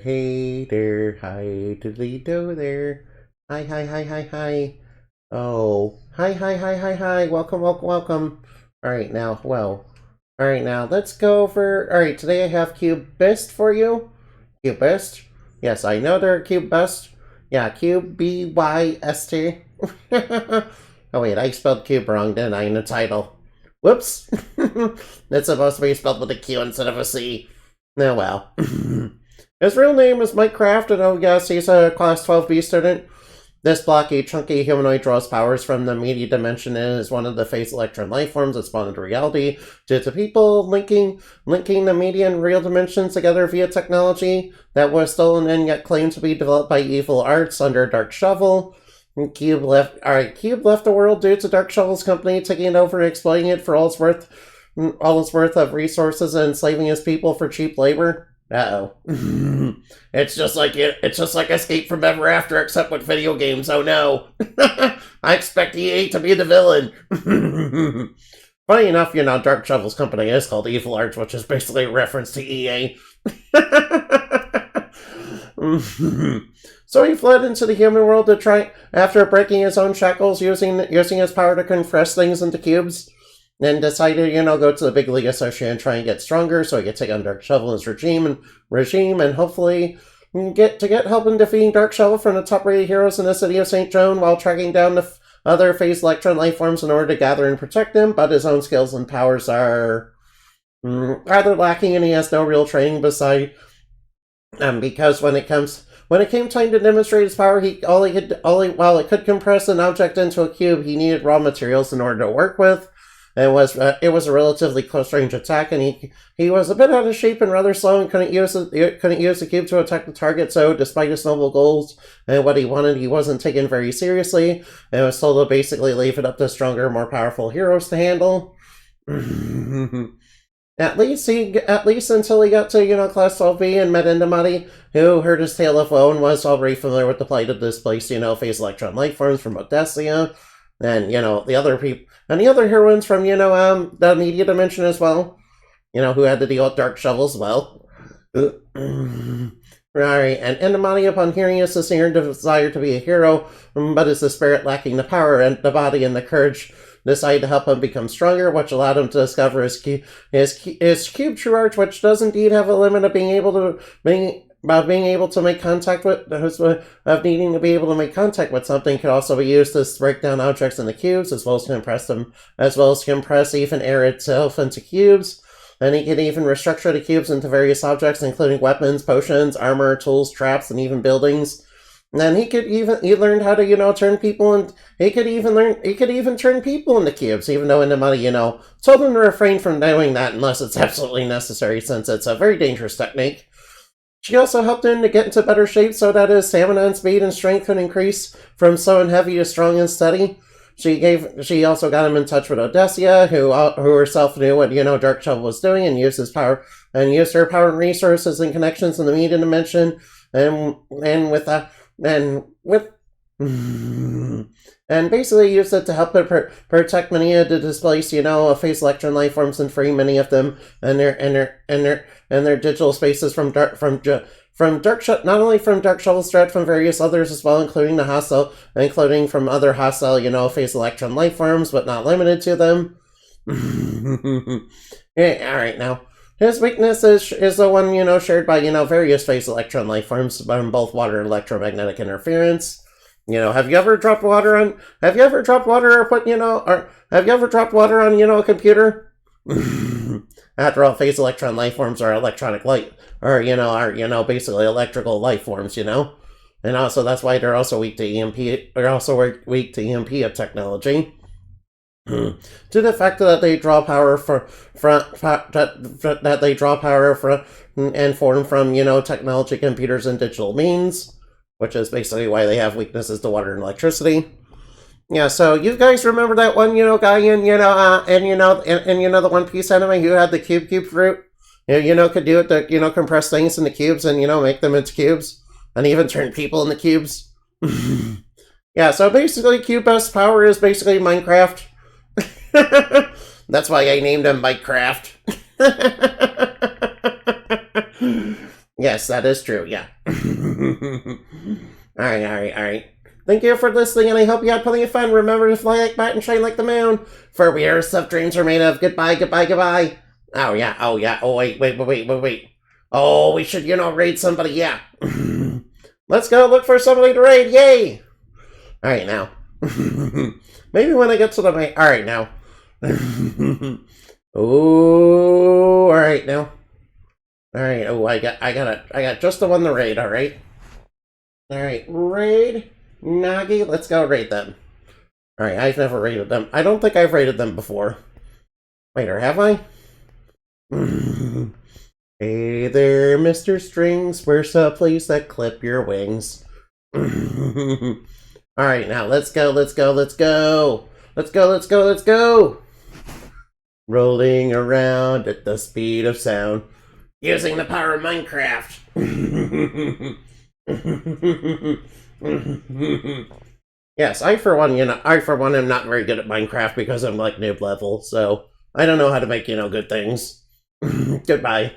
Hey there, hi diddly-do there. Hi, hi, hi, hi, hi. Oh, hi, hi, hi, hi, hi. Welcome, welcome, welcome. Alright now, let's go over... Alright, today I have Qube Byst for you. Qube Byst? Yes, I know they're Qube Byst. Yeah, Qube B-Y-S-T. Oh wait, I spelled Cube wrong, didn't I, in the title? Whoops! It's supposed to be spelled with a Q instead of a C. Oh well. His real name is Mike Craft, and oh yes, he's a Class 12B student. This blocky, chunky humanoid draws powers from the media dimension and is one of the phase electron life forms that spawned into reality due to people linking the media and real dimensions together via technology that was stolen and yet claimed to be developed by evil arts under Dark Shovel. Qube left the world due to Dark Shovel's company taking it over and exploiting it for all its worth of resources and enslaving his people for cheap labor. Uh-oh. It's just like Escape from Ever After, except with video games. Oh no. I expect EA to be the villain. Funny enough, Dark Shovel's company is called Evil Arts, which is basically a reference to EA. So he fled into the human world to try, after breaking his own shackles, using his power to compress things into cubes. Then decided, go to the big league association and try and get stronger so he could take on Dark Shovel and his regime and hopefully get help in defeating Dark Shovel from the top-rated heroes in the city of St. Joan while tracking down the other phase electron life forms in order to gather and protect them, but his own skills and powers are rather lacking and he has no real training because when it came time to demonstrate his power, while it could compress an object into a cube, he needed raw materials in order to work with. It was a relatively close range attack, and he was a bit out of shape and rather slow, and couldn't use the cube to attack the target. So, despite his noble goals and what he wanted, he wasn't taken very seriously, and was told to basically leave it up to stronger, more powerful heroes to handle. At least until he got to Class 12B and met Indamati, who heard his tale of woe and was already familiar with the plight of displaced phase electron life forms from Odessia. And, the other people, and the other heroines from, the media dimension as well, who had to deal with Dark Shovel as well. Alright, and Indamati, upon hearing his sincere desire to be a hero, but is the spirit lacking the power and the body and the courage, decided to help him become stronger, which allowed him to discover his cube true art, which does indeed have a limit of needing to make contact with something, could also be used to break down objects into cubes, as well as compress even air itself into cubes. And he can even restructure the cubes into various objects, including weapons, potions, armor, tools, traps, and even buildings. And then he learned how to turn people, and he could even turn people into cubes, even though Indamati told him to refrain from doing that unless it's absolutely necessary, since it's a very dangerous technique. She also helped him to get into better shape so that his stamina and speed and strength could increase from slow and heavy to strong and steady. She also got him in touch with Odessia, who herself knew what Dark Shovel was doing, and used her power and resources and connections in the media dimension, and basically used it to help protect many of the displaced, phase electron life forms and free many of them and their digital spaces not only from Dark Shovel's threat, from various others as well, including from other hostile, phase electron life forms, but not limited to them. Yeah, alright now. His weakness is the one, shared by, various phase electron life forms from both water and electromagnetic interference. Have you ever dropped water on a computer? After all, phase electron life forms are electronic light, basically electrical life forms, And also, that's why they're also weak to EMP, technology. To the fact that they draw power and form from, technology, computers, and digital means, which is basically why they have weaknesses to water and electricity. Yeah, so you guys remember that one, guy in, the One Piece anime who had the cube fruit? Could do it to, compress things into cubes and, make them into cubes, and even turn people into cubes. Yeah, so basically Qube Byst's power is basically Minecraft. That's why I named him Minecraft. Yes, that is true, yeah. Alright. Thank you for listening, and I hope you had plenty of fun. Remember to fly like bat and shine like the moon, for we are stuff dreams are made of. Goodbye. Oh, yeah. Oh, wait. Oh, we should, raid somebody, yeah. Let's go look for somebody to raid, yay! Alright, now. Maybe when I get to the main... Alright, now. Oh, alright, now. Alright, oh, I got just the one to raid, alright? Alright, raid Nagi, let's go raid them. Alright, I've never raided them. I don't think I've raided them before. Wait, or have I? Hey there, Mr. Strings, where's the place that clip your wings? Alright, now let's go. Rolling around at the speed of sound, using the power of Minecraft. Yes, I for one am not very good at Minecraft because I'm like noob level, so I don't know how to make, good things. Goodbye.